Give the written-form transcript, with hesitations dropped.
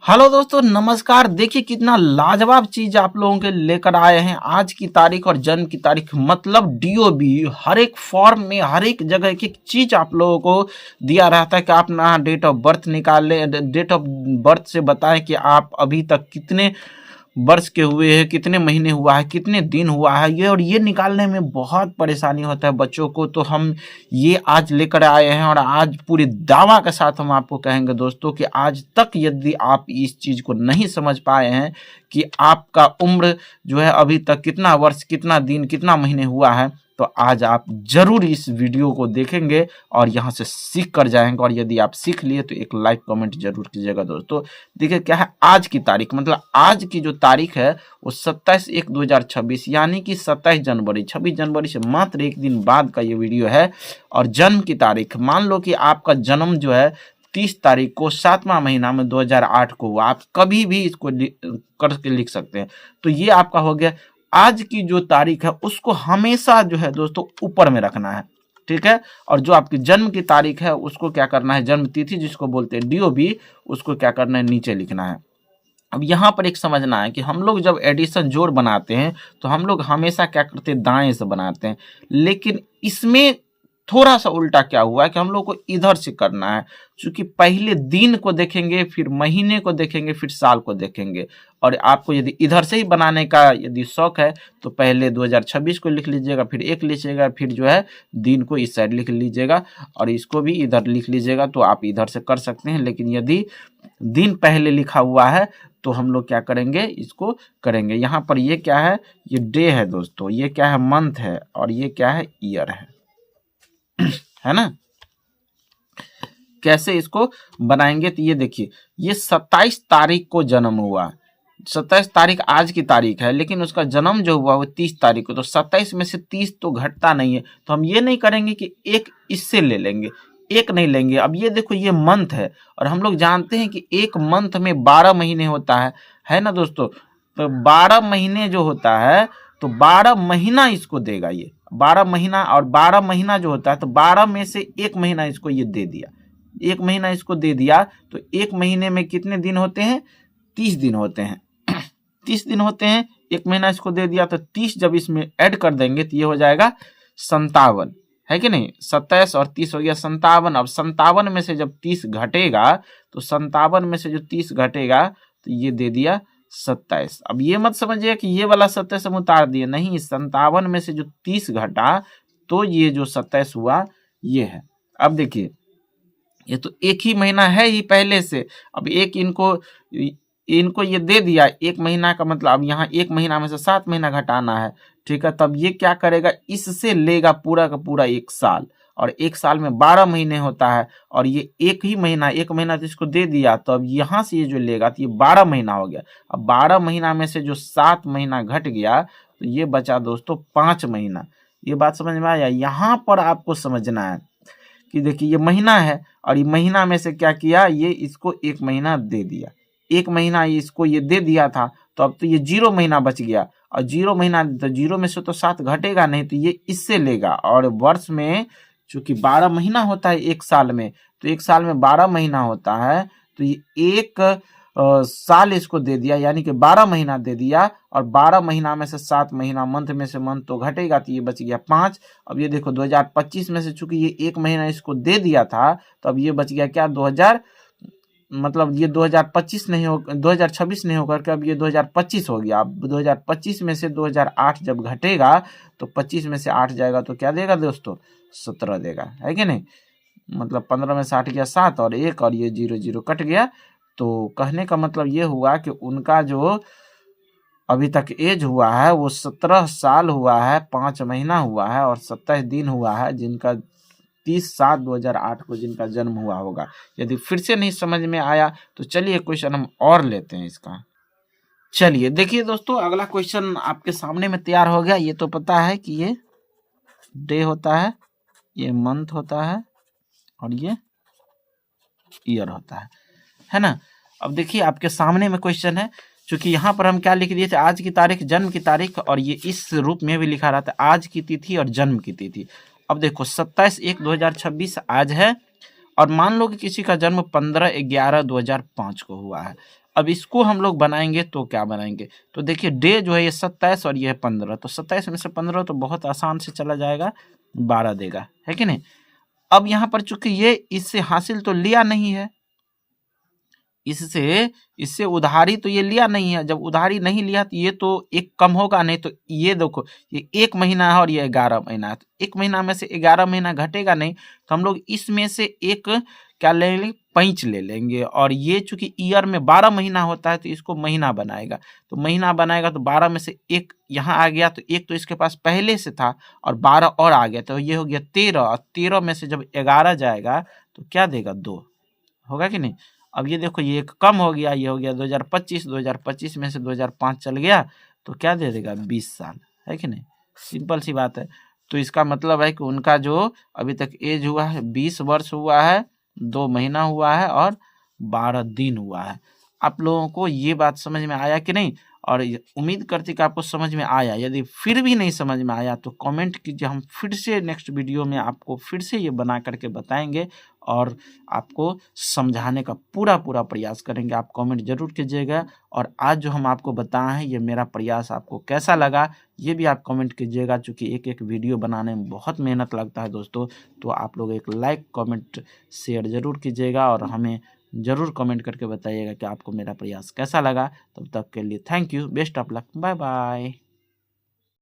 Hello दोस्तों, नमस्कार। देखिए कितना लाजवाब चीज आप लोगों के लेकर आए हैं। आज की तारीख और जन्म की तारीख, मतलब डीओबी हर एक फॉर्म में हर एक जगह एक एक चीज आप लोगों को दिया रहता है कि आप ना डेट ऑफ बर्थ निकाल लें, डेट ऑफ बर्थ से बताएं कि आप अभी तक कितने वर्ष के हुए हैं, कितने महीने हुआ है, कितने दिन हुआ है। ये निकालने में बहुत परेशानी होता है बच्चों को। तो हम ये आज लेकर आए हैं और आज पूरे दावा के साथ हम आपको कहेंगे दोस्तों कि आज तक यदि आप इस चीज़ को नहीं समझ पाए हैं कि आपका उम्र जो है अभी तक कितना वर्ष, कितना दिन, कितना महीने हुआ है, तो आज आप जरूर इस वीडियो को देखेंगे और यहाँ से सीख कर जाएंगे। और यदि आप सीख लिए तो एक लाइक कमेंट जरूर कीजिएगा दोस्तों। देखिए क्या है आज की तारीख, मतलब आज की जो तारीख है वो 27/1/2026, यानी कि 27 जनवरी, 26 जनवरी से मात्र एक दिन बाद का ये वीडियो है। और जन्म की तारीख, मान लो कि आपका जन्म जो है 30 तारीख को 7वां महीना में 2008 को हुआ। आप कभी भी इसको करके लिख सकते हैं। तो ये आपका हो गया। आज की जो तारीख है उसको हमेशा जो है दोस्तों ऊपर में रखना है, ठीक है। और जो आपकी जन्म की तारीख है उसको क्या करना है, जन्म तिथि जिसको बोलते हैं डीओबी, उसको क्या करना है, नीचे लिखना है। अब यहाँ पर एक समझना है कि हम लोग जब एडिशन जोड़ बनाते हैं तो हम लोग हमेशा क्या करते हैं, दाएं से बनाते हैं। लेकिन इसमें थोड़ा सा उल्टा क्या हुआ है कि हम लोग को इधर से करना है। क्योंकि पहले दिन को देखेंगे, फिर महीने को देखेंगे, फिर साल को देखेंगे। और आपको यदि इधर से ही बनाने का यदि शौक है तो पहले 2026 को लिख लीजिएगा, फिर एक लिखिएगा, फिर जो है दिन को इस साइड लिख लीजिएगा और इसको भी इधर लिख लीजिएगा। तो आप इधर से कर सकते हैं। लेकिन यदि दिन पहले लिखा हुआ है तो हम लोग क्या करेंगे, इसको करेंगे। यहाँ पर ये क्या है, ये डे है दोस्तों, ये क्या है, मंथ है, और ये क्या है, ईयर है ना। कैसे इसको बनाएंगे, तो ये देखिए, ये 27 तारीख को जन्म हुआ। 27 तारीख आज की तारीख है, लेकिन उसका जन्म जो हुआ वो 30 तारीख को। तो 27 में से 30 तो घटता नहीं है, तो हम ये नहीं करेंगे कि एक इससे ले लेंगे, एक नहीं लेंगे। अब ये देखो, ये मंथ है और हम लोग जानते हैं कि एक मंथ में 12 महीने होता है ना दोस्तों। तो 12 महीने जो होता है तो 12 महीना इसको देगा ये 12 महीना। और 12 महीना जो होता है तो 12 में से एक महीना इसको ये दे दिया, एक महीना इसको दे दिया। तो एक महीने में कितने दिन होते हैं, 30 दिन होते हैं। 30 दिन होते हैं, एक महीना इसको दे दिया तो 30 जब इसमें ऐड कर देंगे तो ये हो जाएगा 57, है कि नहीं। 27 और 30 हो गया 57। अब 57 में से जब 30 घटेगा तो 57 में से जो 30 घटेगा तो ये दे दिया 27। अब ये मत समझिए कि ये वाला 27 हम उतार दिए, नहीं, 57 में से जो 30 घटा तो ये जो 27 हुआ ये है। अब देखिए, ये तो एक ही महीना है ही पहले से। अब एक इनको ये दे दिया एक महीना का, मतलब अब यहाँ एक महीना में से 7 महीना घटाना है, ठीक है। तब ये क्या करेगा, इससे लेगा पूरा का पूरा एक साल, और एक साल में 12 महीने होता है। और ये एक ही महीना, एक महीना तो इसको दे दिया, तो अब यहाँ से ये जो लेगा तो ये 12 महीना हो गया। अब 12 महीना में से जो 7 महीना घट गया तो ये बचा दोस्तों 5 महीना। ये बात समझ में आया। यहाँ पर आपको समझना है कि देखिए, ये महीना है और ये महीना में से क्या किया, ये इसको एक महीना दे दिया, एक महीना इसको ये दे दिया था। तो अब तो ये 0 महीना बच गया, और 0 महीना तो 0 में से तो 7 घटेगा नहीं, तो ये इससे लेगा। और वर्ष में चूंकि 12 महीना होता है एक साल में, तो एक साल में 12 महीना होता है, तो ये एक साल इसको दे दिया, यानी कि 12 महीना दे दिया। और 12 महीना में से 7 महीना, मंथ में से मंथ तो घटेगा, तो ये बच गया 5। अब ये देखो 2025 में से चूंकि ये एक महीना इसको दे दिया था, तो अब ये बच गया क्या, 2000, मतलब ये 2025 नहीं हो, 2026 नहीं होकर के अब ये 2025 हो गया। अब 2025 में से 2008 जब घटेगा तो 25 में से 8 जाएगा तो क्या देगा दोस्तों, 17 देगा, है कि नहीं। मतलब 15 में से 8 गया 7 और 1, और ये 0 0 कट गया। तो कहने का मतलब ये हुआ कि उनका जो अभी तक एज हुआ है वो 17 साल हुआ है, 5 महीना हुआ है और 27 दिन हुआ है, जिनका 30/7/2008 को जिनका जन्म हुआ होगा। यदि फिर से नहीं समझ में आया तो चलिए क्वेश्चन हम और लेते हैं इसका। चलिए देखिए दोस्तों, अगला क्वेश्चन आपके सामने में तैयार हो गया। ये तो पता है कि ये डे होता है, ये मंथ होता है और ये ईयर होता है ना। अब देखिए आपके सामने में क्वेश्चन है। चूंकि यहाँ पर हम क्या लिख दिए थे, आज की तारीख, जन्म की तारीख, और ये इस रूप में भी लिखा रहता है, आज की तिथि और जन्म की तिथि। अब देखो 27/1/2026 आज है, और मान लो कि किसी का जन्म 15/11/2005 को हुआ है। अब इसको हम लोग बनाएंगे तो क्या बनाएंगे, तो देखिए डे जो है ये 27 और ये है 15, तो 27 में से 15 तो बहुत आसान से चला जाएगा, 12 देगा, है कि नहीं। अब यहाँ पर चूंकि ये इससे हासिल तो लिया नहीं है, इससे उधारी तो ये लिया नहीं है, जब उधारी नहीं लिया तो ये तो एक कम होगा नहीं, तो ये देखो ये 1 महीना है और ये 11 महीना है, तो 1 महीना में से 11 महीना घटेगा नहीं, तो हम लोग इसमें से एक क्या ले लेंगे, पैंच ले लेंगे, और ये चूंकि ईयर में 12 महीना होता है तो इसको महीना बनाएगा, तो महीना बनाएगा तो 12 में से एक यहाँ आ गया, तो एक तो इसके पास पहले से था और 12 और आ गया, तो ये हो गया 13, और 13 में से जब 11 जाएगा तो क्या देगा, 2 होगा कि नहीं। अब ये देखो ये एक कम हो गया, ये हो गया 2025, 2025 में से 2005 चल गया तो क्या दे देगा, 20 साल, है कि नहीं, सिंपल सी बात है। तो इसका मतलब है कि उनका जो अभी तक एज हुआ है 20 वर्ष हुआ है, 2 महीना हुआ है और 12 दिन हुआ है। आप लोगों को ये बात समझ में आया कि नहीं, और उम्मीद करती कि आपको समझ में आया। यदि फिर भी नहीं समझ में आया तो कमेंट कीजिए, हम फिर से नेक्स्ट वीडियो में आपको फिर से ये बना करके बताएंगे और आपको समझाने का पूरा प्रयास करेंगे। आप कमेंट जरूर कीजिएगा, और आज जो हम आपको बताए हैं ये मेरा प्रयास आपको कैसा लगा ये भी आप कमेंट कीजिएगा, क्योंकि एक एक वीडियो बनाने में बहुत मेहनत लगता है दोस्तों। तो आप लोग एक लाइक कमेंट शेयर ज़रूर कीजिएगा और हमें ज़रूर कमेंट करके बताइएगा कि आपको मेरा प्रयास कैसा लगा। तब तक के लिए thank you, best of luck, bye bye.